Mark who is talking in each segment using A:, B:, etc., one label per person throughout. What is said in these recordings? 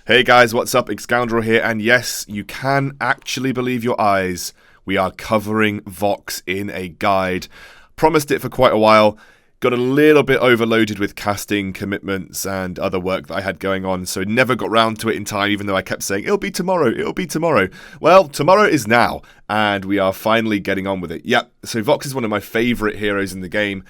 A: Hey guys, what's up? Excoundrel here, and yes, you can actually believe your eyes. We are covering Vox in a guide. Promised it for quite a while. Got a little bit overloaded with casting commitments and other work that I had going on, so never got round to it in time, even though I kept saying, it'll be tomorrow, it'll be tomorrow. Well, tomorrow is now, and we are finally getting on with it. Yep, so Vox is one of my favourite heroes in the game.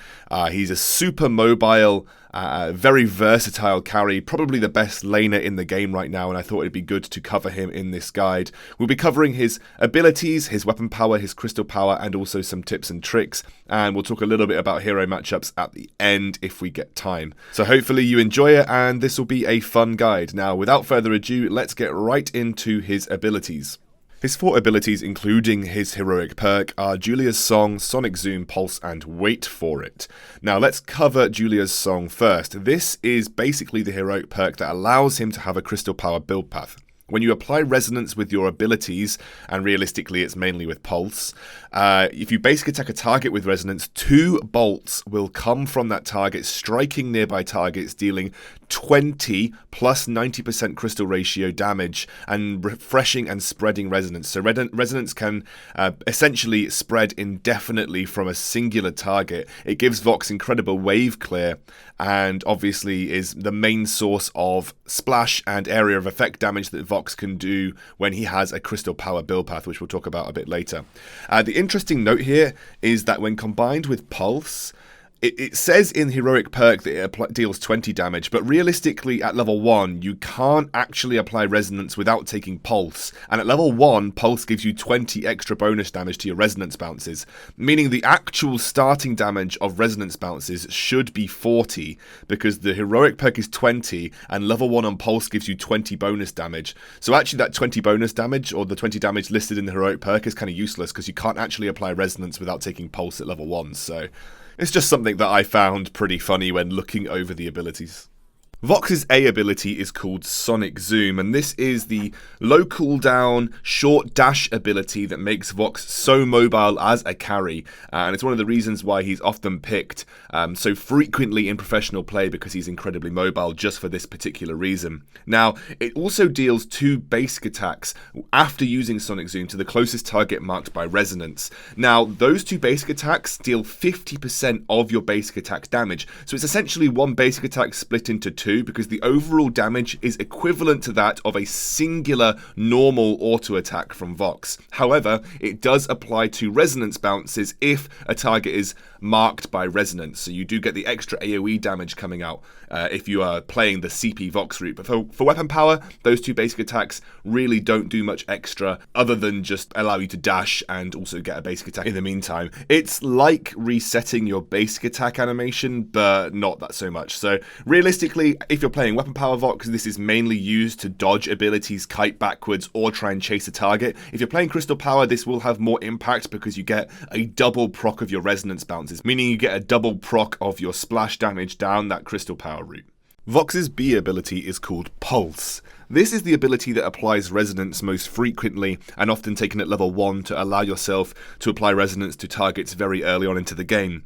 A: He's a super mobile, very versatile carry, probably the best laner in the game right now, and I thought it'd be good to cover him in this guide. We'll be covering his abilities, his weapon power, his crystal power, and also some tips and tricks, and we'll talk a little bit about hero matchups at the end if we get time. So hopefully you enjoy it, and this will be a fun guide. Now, without further ado, let's get right into his abilities. His 4 abilities, including his heroic perk, are Julia's Song, Sonic Zoom, Pulse, and Wait for It. Now let's cover Julia's Song first. This is basically the heroic perk that allows him to have a crystal power build path. When you apply resonance with your abilities, and realistically it's mainly with Pulse, if you basic attack a target with resonance, 2 bolts will come from that target, striking nearby targets, dealing 20 plus 90% crystal ratio damage, and refreshing and spreading resonance. So resonance can essentially spread indefinitely from a singular target. It gives Vox incredible wave clear, and obviously is the main source of splash and area of effect damage that Vox can do when he has a crystal power build path, which we'll talk about a bit later. The interesting note here is that when combined with Pulse, it says in heroic perk that it deals 20 damage, but realistically at level 1 you can't actually apply resonance without taking Pulse, and at level 1 Pulse gives you 20 extra bonus damage to your resonance bounces, meaning the actual starting damage of resonance bounces should be 40, because the heroic perk is 20 and level 1 on Pulse gives you 20 bonus damage. So actually that 20 bonus damage, or the 20 damage listed in the heroic perk, is kind of useless because you can't actually apply resonance without taking Pulse at level 1, so it's just something that I found pretty funny when looking over the abilities. Vox's A ability is called Sonic Zoom, and this is the low cooldown, short dash ability that makes Vox so mobile as a carry, and it's one of the reasons why he's often picked so frequently in professional play, because he's incredibly mobile just for this particular reason. Now, it also deals 2 basic attacks after using Sonic Zoom to the closest target marked by resonance. Now, those 2 basic attacks deal 50% of your basic attack damage, so it's essentially 1 basic attack split into 2, because the overall damage is equivalent to that of a singular normal auto attack from Vox. However, it does apply to resonance bounces if a target is marked by resonance, so you do get the extra AoE damage coming out if you are playing the CP Vox route. But for weapon power, those 2 basic attacks really don't do much extra other than just allow you to dash and also get a basic attack in the meantime. It's like resetting your basic attack animation, but not that so much. So realistically, if you're playing weapon power Vox, this is mainly used to dodge abilities, kite backwards, or try and chase a target. If you're playing crystal power, this will have more impact because you get a double proc of your resonance bounces, meaning you get a double proc of your splash damage down that crystal power route. Vox's B ability is called Pulse. This is the ability that applies resonance most frequently, and often taken at level 1 to allow yourself to apply resonance to targets very early on into the game.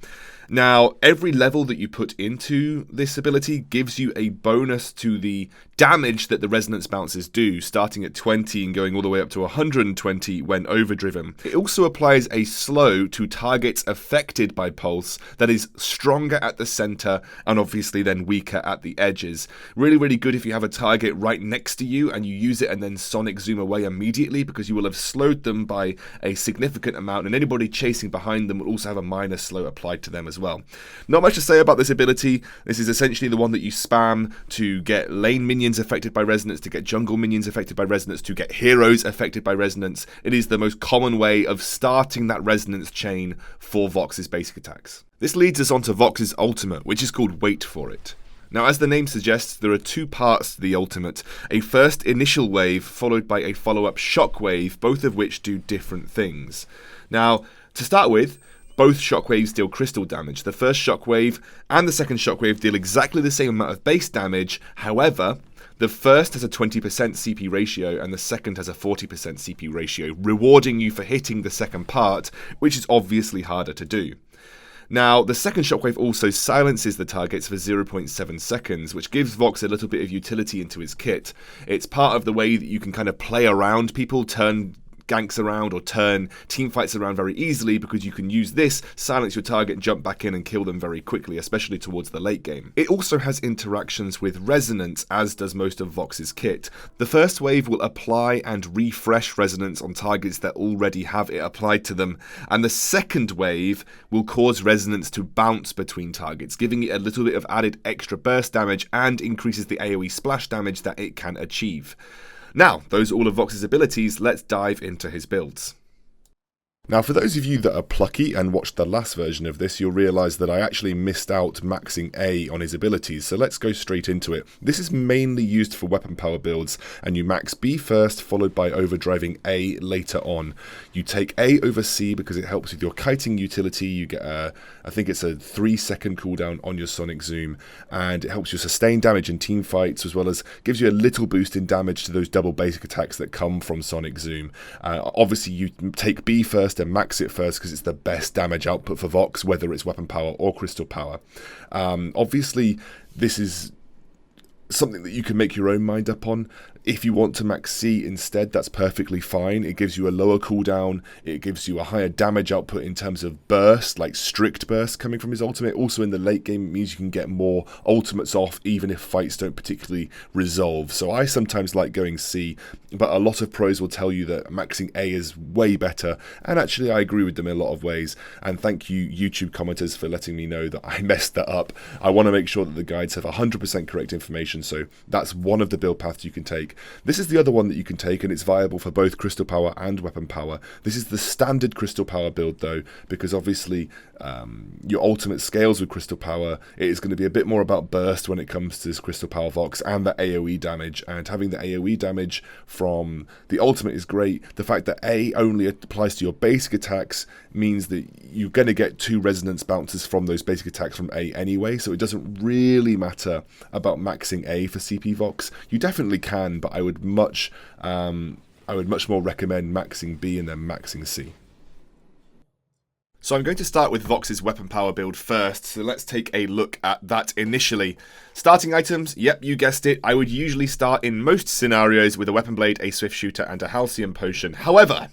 A: Now, every level that you put into this ability gives you a bonus to the damage that the resonance bounces do, starting at 20 and going all the way up to 120 when overdriven. It also applies a slow to targets affected by Pulse that is stronger at the center and obviously then weaker at the edges. Really, really good if you have a target right next to you and you use it and then Sonic Zoom away immediately, because you will have slowed them by a significant amount, and anybody chasing behind them will also have a minor slow applied to them as well. Not much to say about this ability. This is essentially the one that you spam to get lane minions affected by resonance, to get jungle minions affected by resonance, to get heroes affected by resonance. It is the most common way of starting that resonance chain for Vox's basic attacks. This leads us on to Vox's ultimate, which is called Wait for It. Now, as the name suggests, there are 2 parts to the ultimate. A first initial wave followed by a follow-up shock wave, both of which do different things. Now, to start with, both shockwaves deal crystal damage. The first shockwave and the second shockwave deal exactly the same amount of base damage. However, the first has a 20% CP ratio and the second has a 40% CP ratio, rewarding you for hitting the second part, which is obviously harder to do. Now, the second shockwave also silences the targets for 0.7 seconds, which gives Vox a little bit of utility into his kit. It's part of the way that you can kind of play around people, turn ganks around or turn team fights around very easily, because you can use this, silence your target, jump back in and kill them very quickly, especially towards the late game. It also has interactions with resonance, as does most of Vox's kit. The first wave will apply and refresh resonance on targets that already have it applied to them, and the second wave will cause resonance to bounce between targets, giving it a little bit of added extra burst damage and increases the AoE splash damage that it can achieve. Now, those are all of Vox's abilities, let's dive into his builds. Now, for those of you that are plucky and watched the last version of this, you'll realise that I actually missed out maxing A on his abilities, so let's go straight into it. This is mainly used for weapon power builds, and you max B first, followed by overdriving A later on. You take A over C because it helps with your kiting utility. You get I think it's a 3-second cooldown on your Sonic Zoom, and it helps you sustain damage in team fights, as well as gives you a little boost in damage to those double basic attacks that come from Sonic Zoom. Obviously, you take B first and max it first because it's the best damage output for Vox, whether it's weapon power or crystal power. Obviously, this is something that you can make your own mind up on. If you want to max C instead, that's perfectly fine. It gives you a lower cooldown, it gives you a higher damage output in terms of burst, like strict burst coming from his ultimate. Also in the late game, it means you can get more ultimates off even if fights don't particularly resolve. So I sometimes like going C, but a lot of pros will tell you that maxing A is way better, and actually I agree with them in a lot of ways. And thank you YouTube commenters for letting me know that I messed that up. I want to make sure that the guides have 100% correct information, so that's one of the build paths you can take. This is the other one that you can take, and it's viable for both crystal power and weapon power. This is the standard crystal power build though, because obviously your ultimate scales with crystal power. It is going to be a bit more about burst when it comes to this crystal power Vox and the AoE damage, and having the AoE damage from the ultimate is great. The fact that A only applies to your basic attacks means that you're going to get 2 resonance bounces from those basic attacks from A anyway, so it doesn't really matter about maxing A for CP Vox. You definitely can, but I would much more recommend maxing B and then maxing C. So I'm going to start with Vox's weapon power build first, so let's take a look at that initially. Starting items, yep, you guessed it, I would usually start in most scenarios with a weapon blade, a swift shooter, and a halcyon potion. However,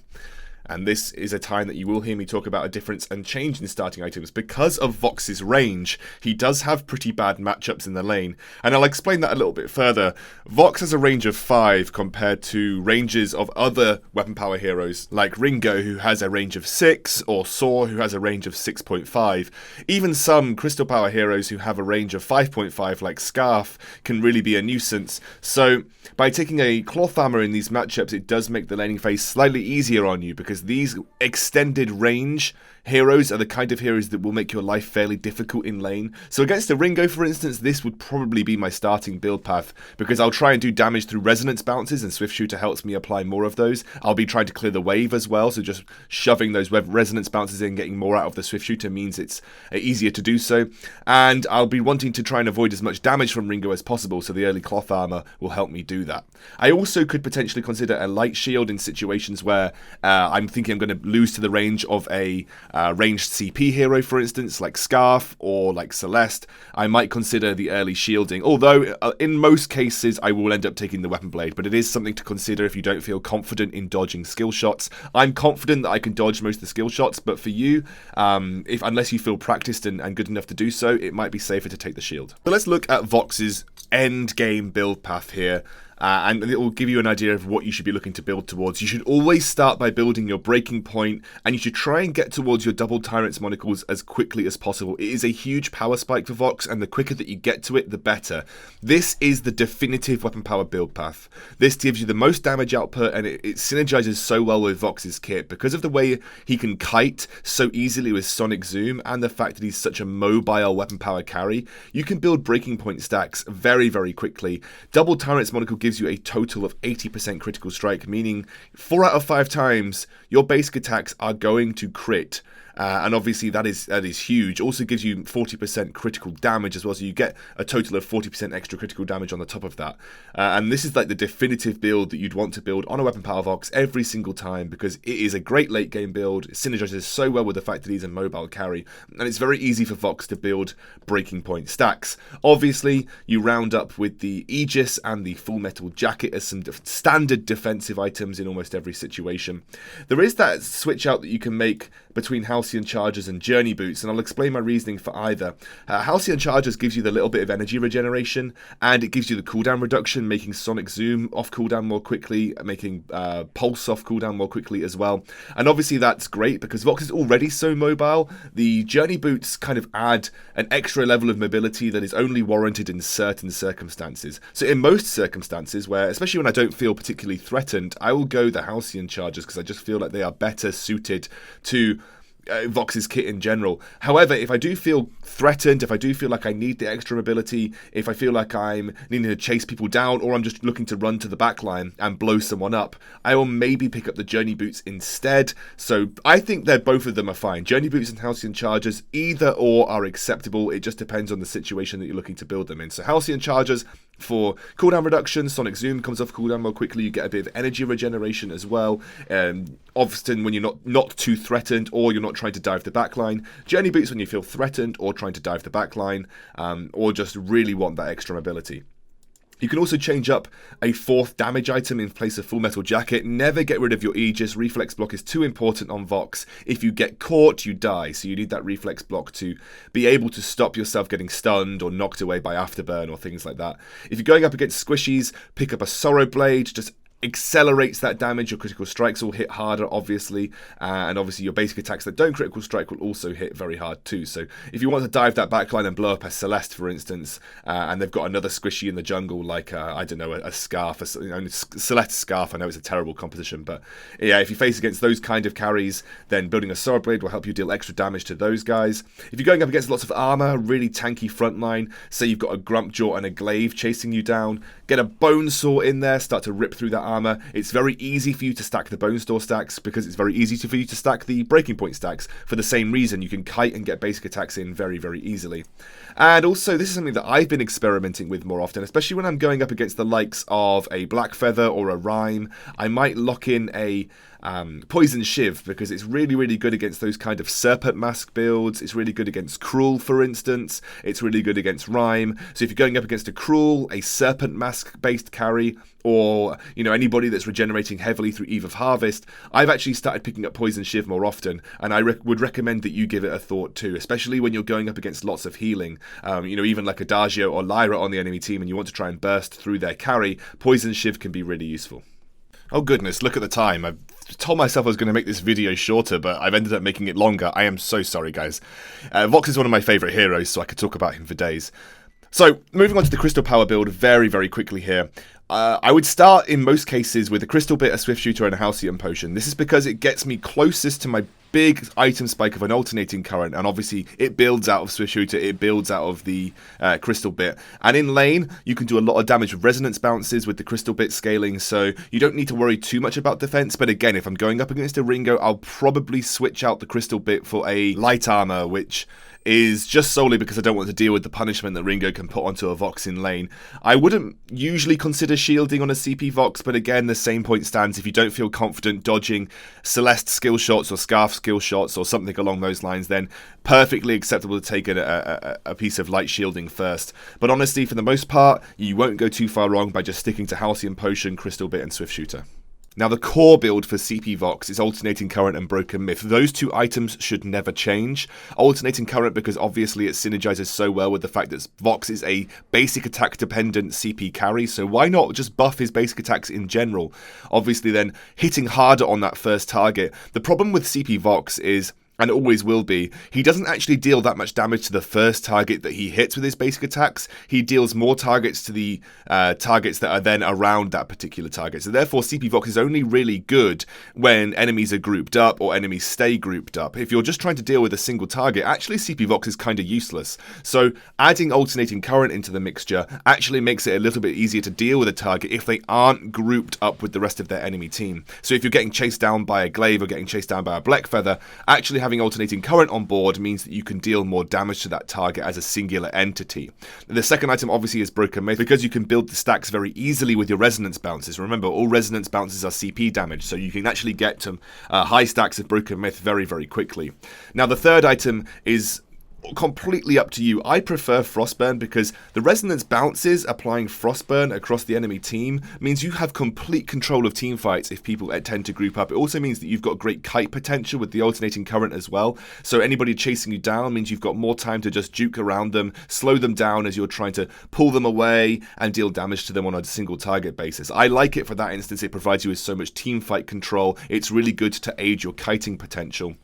A: and this is a time that you will hear me talk about a difference and change in starting items, because of Vox's range, he does have pretty bad matchups in the lane, and I'll explain that a little bit further. Vox has a range of 5 compared to ranges of other weapon power heroes, like Ringo, who has a range of 6, or Saw, who has a range of 6.5. Even some crystal power heroes who have a range of 5.5, like Scarf, can really be a nuisance. So by taking a cloth armor in these matchups, it does make the laning phase slightly easier on you, because these extended range heroes are the kind of heroes that will make your life fairly difficult in lane. So against a Ringo, for instance, this would probably be my starting build path, because I'll try and do damage through resonance bounces, and Swift Shooter helps me apply more of those. I'll be trying to clear the wave as well, so just shoving those resonance bounces in, getting more out of the Swift Shooter means it's easier to do so. And I'll be wanting to try and avoid as much damage from Ringo as possible, so the early cloth armor will help me do that. I also could potentially consider a light shield in situations where I'm thinking I'm going to lose to the range of a ranged CP hero, for instance, like Scarf or like Celeste. I might consider the early shielding, although in most cases I will end up taking the weapon blade, but it is something to consider if you don't feel confident in dodging skill shots. I'm confident that I can dodge most of the skill shots, but for you, unless you feel practiced and good enough to do so, it might be safer to take the shield. So let's look at Vox's end game build path here. And it will give you an idea of what you should be looking to build towards. You should always start by building your breaking point, and you should try and get towards your double Tyrant's Monocles as quickly as possible. It is a huge power spike for Vox, and the quicker that you get to it, the better. This is the definitive weapon power build path. This gives you the most damage output, and it synergizes so well with Vox's kit. Because of the way he can kite so easily with Sonic Zoom, and the fact that he's such a mobile weapon power carry, you can build breaking point stacks very, very quickly. Double Tyrant's Monocle gives you a total of 80% critical strike, meaning 4 out of 5 times your basic attacks are going to crit. And obviously that is huge. Also gives you 40% critical damage as well, so you get a total of 40% extra critical damage on the top of that. And this is like the definitive build that you'd want to build on a weapon power Vox every single time, because it is a great late game build. It synergizes so well with the fact that he's a mobile carry, and it's very easy for Vox to build breaking point stacks. Obviously, you round up with the Aegis and the Full Metal Jacket as some standard defensive items in almost every situation. There is that switch out that you can make between Halcyon Chargers and Journey Boots, and I'll explain my reasoning for either. Halcyon Chargers gives you the little bit of energy regeneration, and it gives you the cooldown reduction, making Sonic Zoom off cooldown more quickly, making Pulse off cooldown more quickly as well. And obviously that's great because Vox is already so mobile. The Journey Boots kind of add an extra level of mobility that is only warranted in certain circumstances. So in most circumstances, where especially when I don't feel particularly threatened, I will go the Halcyon Chargers because I just feel like they are better suited to Vox's kit in general. However, if I do feel threatened, if I do feel like I need the extra mobility, if I feel like I'm needing to chase people down, or I'm just looking to run to the backline and blow someone up, I will maybe pick up the Journey Boots instead. So I think that both of them are fine. Journey Boots and Halcyon Chargers, either or are acceptable. It just depends on the situation that you're looking to build them in. So Halcyon Chargers for cooldown reduction, Sonic Zoom comes off cooldown more quickly, you get a bit of energy regeneration as well. Often when you're not too threatened, or you're not trying to dive the backline. Journey Boots when you feel threatened or trying to dive the backline, or just really want that extra mobility. You can also change up a 4th damage item in place of Full Metal Jacket. Never get rid of your Aegis. Reflex block is too important on Vox. If you get caught, you die. So you need that reflex block to be able to stop yourself getting stunned or knocked away by Afterburn or things like that. If you're going up against squishies, pick up a Sorrow Blade. Just accelerates that damage. Your critical strikes will hit harder, obviously, and obviously your basic attacks that don't critical strike will also hit very hard too. So if you want to dive that backline and blow up a Celeste, for instance, and they've got another squishy in the jungle, like I don't know, a Scarf, Celeste Scarf. I know it's a terrible composition, but yeah, if you face against those kind of carries, then building a Sword Blade will help you deal extra damage to those guys. If you're going up against lots of armor, really tanky frontline, say you've got a Grumpjaw and a Glaive chasing you down, get a Bonesaw in there, start to rip through that armor. It's very easy for you to stack the Bonesaw stacks because it's very easy for you to stack the Breaking Point stacks. For the same reason, you can kite and get basic attacks in very, very easily. And also, this is something that I've been experimenting with more often, especially when I'm going up against the likes of a Blackfeather or a Rhyme. I might lock in a Poison Shiv because it's really, really good against those kind of Serpent Mask builds. It's really good against Cruel, for instance. It's really good against Rhyme. So if you're going up against a Cruel, a Serpent Mask based carry, or anybody that's regenerating heavily through Eve of Harvest, I've actually started picking up Poison Shiv more often, and I would recommend that you give it a thought too, especially when you're going up against lots of healing. Even like Adagio or Lyra on the enemy team, and you want to try and burst through their carry, Poison Shiv can be really useful. Oh goodness, look at the time. I've told myself I was going to make this video shorter, but I've ended up making it longer. I am so sorry, guys. Vox is one of my favourite heroes, so I could talk about him for days. So, moving on to the Crystal Power build very, very quickly here. I would start in most cases with a Crystal Bit, a Swift Shooter, and a Halcyon Potion. This is because it gets me closest to my big item spike of an alternating current, and obviously it builds out of Swift Shooter, it builds out of the Crystal Bit. And in lane, you can do a lot of damage with resonance bounces with the Crystal Bit scaling, so you don't need to worry too much about defense. But again, if I'm going up against a Ringo, I'll probably switch out the Crystal Bit for a light armor, which is just solely because I don't want to deal with the punishment that Ringo can put onto a Vox in lane. I wouldn't usually consider shielding on a CP Vox, but again, the same point stands. If you don't feel confident dodging Celeste skill shots or Scarf skill shots or something along those lines, then perfectly acceptable to take a piece of light shielding first. But honestly, for the most part, you won't go too far wrong by just sticking to Halcyon Potion, Crystal Bit, and Swift Shooter. Now, the core build for CP Vox is Alternating Current and Broken Myth. Those two items should never change. Alternating Current because obviously it synergizes so well with the fact that Vox is a basic attack dependent CP carry, so why not just buff his basic attacks in general? Obviously then hitting harder on that first target. The problem with CP Vox is and always will be, he doesn't actually deal that much damage to the first target that he hits with his basic attacks. He deals more targets to the targets that are then around that particular target. So therefore, CP Vox is only really good when enemies are grouped up or enemies stay grouped up. If you're just trying to deal with a single target, actually CP Vox is kind of useless. So adding alternating current into the mixture actually makes it a little bit easier to deal with a target if they aren't grouped up with the rest of their enemy team. So if you're getting chased down by a glaive or getting chased down by a Blackfeather, actually having alternating current on board means that you can deal more damage to that target as a singular entity. The second item obviously is Broken Myth, because you can build the stacks very easily with your resonance bounces. Remember, all resonance bounces are CP damage, so you can actually get to high stacks of Broken Myth very, very quickly. Now the third item is completely up to you. I prefer Frostburn because the resonance bounces applying Frostburn across the enemy team means you have complete control of team fights if people tend to group up. It also means that you've got great kite potential with the alternating current as well. So anybody chasing you down means you've got more time to just juke around them, slow them down as you're trying to pull them away and deal damage to them on a single target basis. I like it for that instance. It provides you with so much team fight control. It's really good to aid your kiting potential.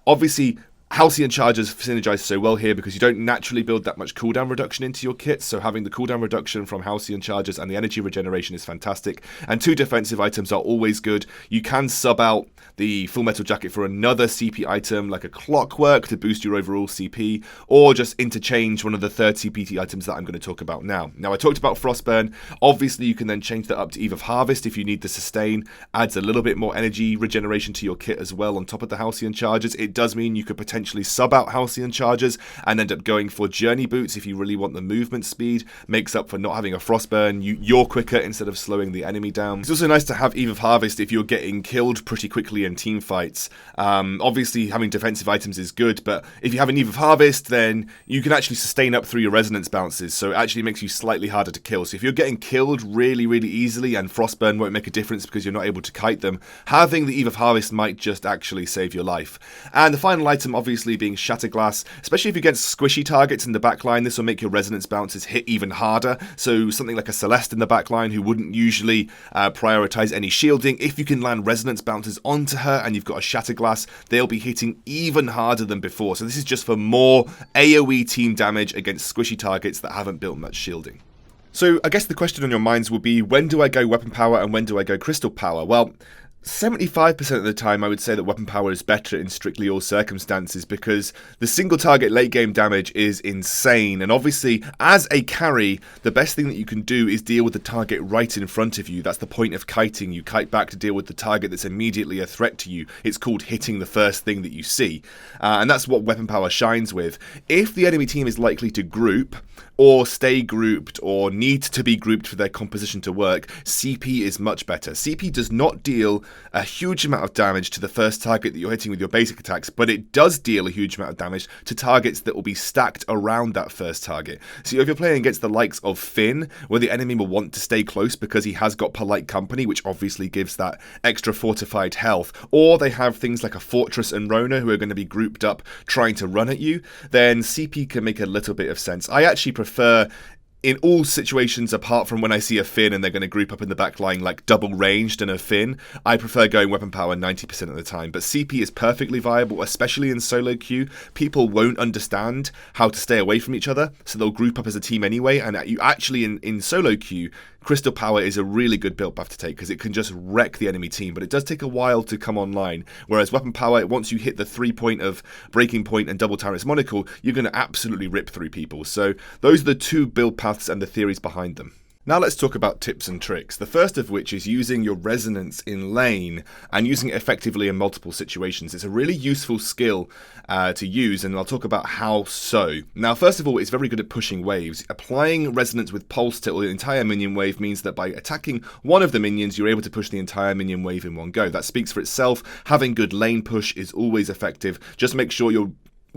A: Obviously, Halcyon Chargers synergize so well here because you don't naturally build that much cooldown reduction into your kits, so having the cooldown reduction from Halcyon Chargers and the energy regeneration is fantastic. And 2 defensive items are always good. You can sub out the Full Metal Jacket for another CP item like a Clockwork to boost your overall CP, or just interchange one of the third CPT items that I'm going to talk about now. Now I talked about Frostburn. Obviously you can then change that up to Eve of Harvest if you need the sustain. Adds a little bit more energy regeneration to your kit as well on top of the Halcyon Chargers. It does mean you could potentially sub out Halcyon Chargers and end up going for Journey Boots if you really want the movement speed. Makes up for not having a Frostburn. You're quicker instead of slowing the enemy down. It's also nice to have Eve of Harvest if you're getting killed pretty quickly in team fights. Obviously having defensive items is good, but if you have an Eve of Harvest, then you can actually sustain up through your resonance bounces, so it actually makes you slightly harder to kill. So if you're getting killed really, really easily and Frostburn won't make a difference because you're not able to kite them, having the Eve of Harvest might just actually save your life. And the final item obviously being Shatterglass, especially if you're against squishy targets in the backline. This will make your resonance bounces hit even harder, so something like a Celeste in the backline who wouldn't usually prioritize any shielding, if you can land resonance bounces onto her and you've got a Shatterglass, they'll be hitting even harder than before. So this is just for more AoE team damage against squishy targets that haven't built much shielding. So I guess the question on your minds will be, when do I go weapon power and when do I go crystal power? Well, 75% of the time I would say that weapon power is better in strictly all circumstances because the single target late game damage is insane, and obviously as a carry the best thing that you can do is deal with the target right in front of you. That's the point of kiting. You kite back to deal with the target that's immediately a threat to you. It's called hitting the first thing that you see, and that's what weapon power shines with. If the enemy team is likely to group or stay grouped or need to be grouped for their composition to work, CP is much better. CP does not deal a huge amount of damage to the first target that you're hitting with your basic attacks, but it does deal a huge amount of damage to targets that will be stacked around that first target. So if you're playing against the likes of Finn, where the enemy will want to stay close because he has got polite company, which obviously gives that extra fortified health, or they have things like a Fortress and Rona who are going to be grouped up trying to run at you, then CP can make a little bit of sense. I actually prefer, in all situations apart from when I see a Finn and they're going to group up in the back line like double ranged and a Finn, I prefer going weapon power 90% of the time. But CP is perfectly viable, especially in solo queue. People won't understand how to stay away from each other, so they'll group up as a team anyway, and you actually in solo queue, crystal power is a really good build buff to take because it can just wreck the enemy team, but it does take a while to come online. Whereas weapon power, once you hit the 3 point of breaking point and double turret's monocle, you're going to absolutely rip through people. So those are the 2 build paths and the theories behind them. Now let's talk about tips and tricks. The first of which is using your resonance in lane and using it effectively in multiple situations. It's a really useful skill to use, and I'll talk about how so. Now first of all, it's very good at pushing waves. Applying resonance with pulse to the entire minion wave means that by attacking one of the minions, you're able to push the entire minion wave in one go. That speaks for itself. Having good lane push is always effective. Just make sure you're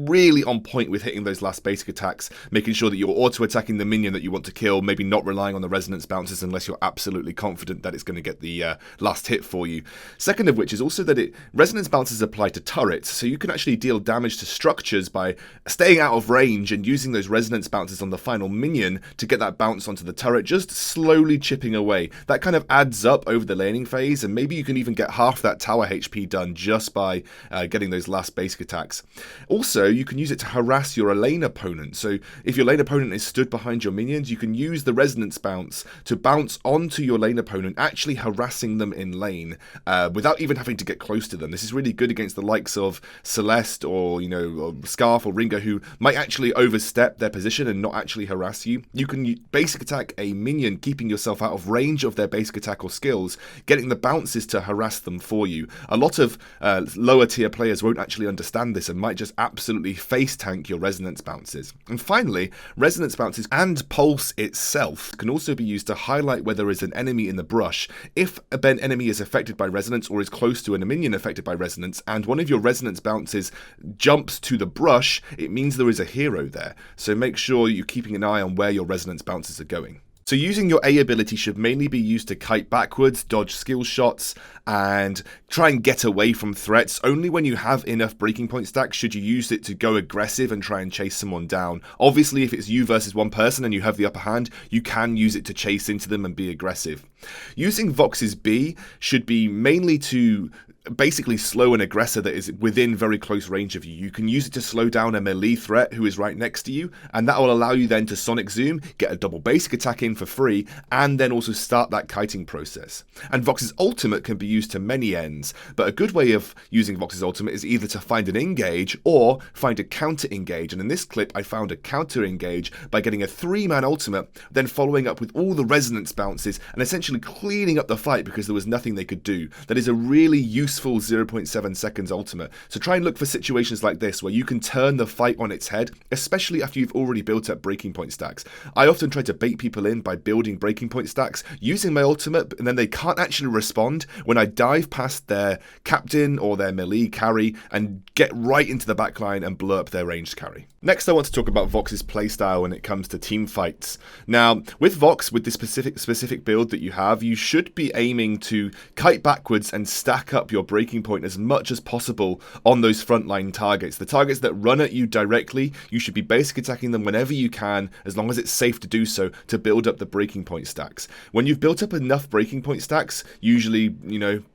A: really on point with hitting those last basic attacks, making sure that you're auto-attacking the minion that you want to kill, maybe not relying on the resonance bounces unless you're absolutely confident that it's going to get the last hit for you. Second of which is also that resonance bounces apply to turrets, so you can actually deal damage to structures by staying out of range and using those resonance bounces on the final minion to get that bounce onto the turret, just slowly chipping away. That kind of adds up over the laning phase, and maybe you can even get half that tower HP done just by getting those last basic attacks. Also, you can use it to harass your lane opponent. So if your lane opponent is stood behind your minions, you can use the resonance bounce to bounce onto your lane opponent, actually harassing them in lane without even having to get close to them. This is really good against the likes of Celeste or, or Scarf or Ringo, who might actually overstep their position and not actually harass you. You can basic attack a minion, keeping yourself out of range of their basic attack or skills, getting the bounces to harass them for you. A lot of lower tier players won't actually understand this and might just absolutely face tank your resonance bounces. And finally, resonance bounces and pulse itself can also be used to highlight where there is an enemy in the brush. If an enemy is affected by resonance or is close to a minion affected by resonance, and one of your resonance bounces jumps to the brush, it means there is a hero there. So make sure you're keeping an eye on where your resonance bounces are going. So using your A ability should mainly be used to kite backwards, dodge skill shots, and try and get away from threats. Only when you have enough breaking point stacks should you use it to go aggressive and try and chase someone down. Obviously, if it's you versus one person and you have the upper hand, you can use it to chase into them and be aggressive. Using Vox's B should be mainly to basically slow an aggressor that is within very close range of you. You can use it to slow down a melee threat who is right next to you, and that will allow you then to sonic zoom, get a double basic attack in for free, and then also start that kiting process. And Vox's ultimate can be used to many ends, but a good way of using Vox's ultimate is either to find an engage or find a counter engage, and in this clip I found a counter engage by getting a 3-man ultimate, then following up with all the resonance bounces and essentially cleaning up the fight because there was nothing they could do. That is a really useful 0.7 seconds ultimate. So try and look for situations like this where you can turn the fight on its head, especially after you've already built up breaking point stacks. I often try to bait people in by building breaking point stacks, using my ultimate, and then they can't actually respond when I dive past their captain or their melee carry and get right into the backline and blow up their ranged carry. Next, I want to talk about Vox's playstyle when it comes to team fights. Now, with Vox, with this specific build that you have, you should be aiming to kite backwards and stack up your breaking point as much as possible on those frontline targets. The targets that run at you directly, you should be basic attacking them whenever you can, as long as it's safe to do so, to build up the breaking point stacks. When you've built up enough breaking point stacks, usually,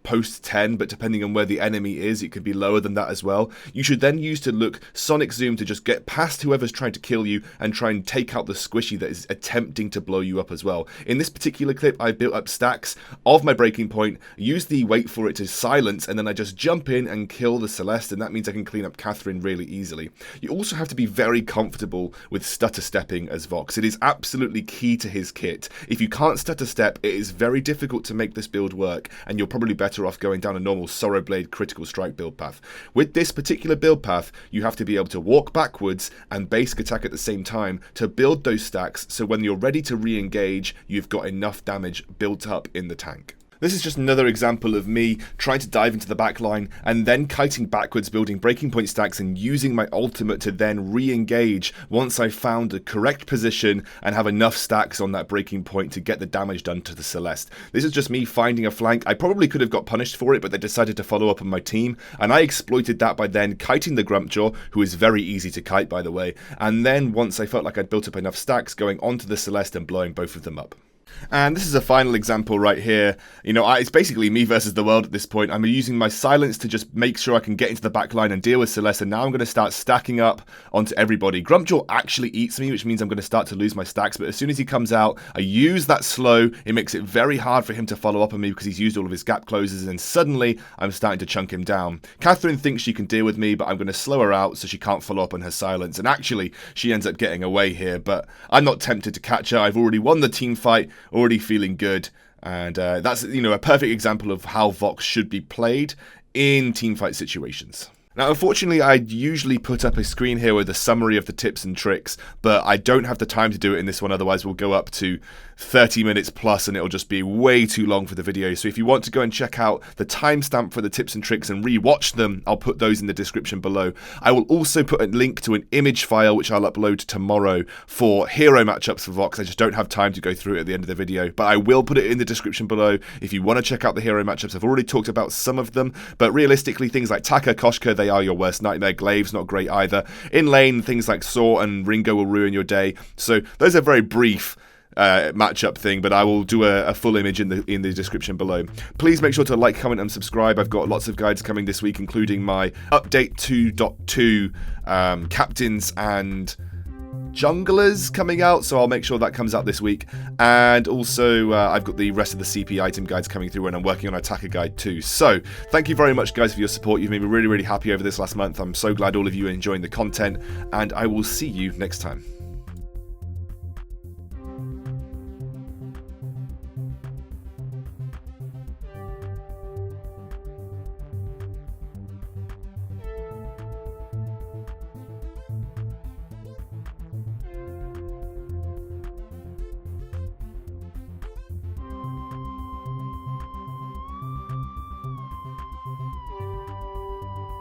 A: post 10, but depending on where the enemy is, it could be lower than that as well, you should then use to look sonic zoom to just get past whoever's trying to kill you and try and take out the squishy that is attempting to blow you up as well. In this particular clip, I built up stacks of my breaking point, used the wait for it to silence, and then I just jump in and kill the Celeste, and that means I can clean up Catherine really easily. You also have to be very comfortable with stutter stepping as Vox. It is absolutely key to his kit. If you can't stutter step, it is very difficult to make this build work, and you're probably better off going down a normal Sorrowblade critical strike build path. With this particular build path, you have to be able to walk backwards and basic attack at the same time to build those stacks, so when you're ready to re-engage, you've got enough damage built up in the tank. This is just another example of me trying to dive into the backline and then kiting backwards, building breaking point stacks and using my ultimate to then re-engage once I found the correct position and have enough stacks on that breaking point to get the damage done to the Celeste. This is just me finding a flank. I probably could have got punished for it, but they decided to follow up on my team, and I exploited that by then kiting the Grumpjaw, who is very easy to kite by the way, and then once I felt like I'd built up enough stacks, going onto the Celeste and blowing both of them up. And this is a final example right here. It's basically me versus the world at this point. I'm using my silence to just make sure I can get into the backline and deal with Celeste, and now I'm going to start stacking up onto everybody. Grumpjaw actually eats me, which means I'm going to start to lose my stacks, but as soon as he comes out, I use that slow. It makes it very hard for him to follow up on me because he's used all of his gap closes, and suddenly I'm starting to chunk him down. Catherine thinks she can deal with me, but I'm going to slow her out so she can't follow up on her silence, and actually she ends up getting away here, but I'm not tempted to catch her. I've already won the team fight, already feeling good, and that's a perfect example of how Vox should be played in teamfight situations. Now, unfortunately, I'd usually put up a screen here with a summary of the tips and tricks, but I don't have the time to do it in this one, otherwise we'll go up to 30 minutes plus and it'll just be way too long for the video. So if you want to go and check out the timestamp for the tips and tricks and re-watch them, I'll put those in the description below. I will also put a link to an image file which I'll upload tomorrow for hero matchups for Vox. I just don't have time to go through it at the end of the video, but I will put it in the description below if you want to check out the hero matchups. I've already talked about some of them, but realistically things like Taka, Koshka, they are your worst nightmare. Glaive's not great either. In lane, things like Saw and Ringo will ruin your day. So those are very brief matchup thing, but I will do a full image in the description below. Please make sure to like, comment and subscribe. I've got lots of guides coming this week, including my update 2.2 captains and junglers coming out, so I'll make sure that comes out this week. And also I've got the rest of the CP item guides coming through, and I'm working on an attacker guide too. So thank you very much guys for your support. You've made me really happy over this last month. I'm so glad all of you are enjoying the content, and I will see you next time.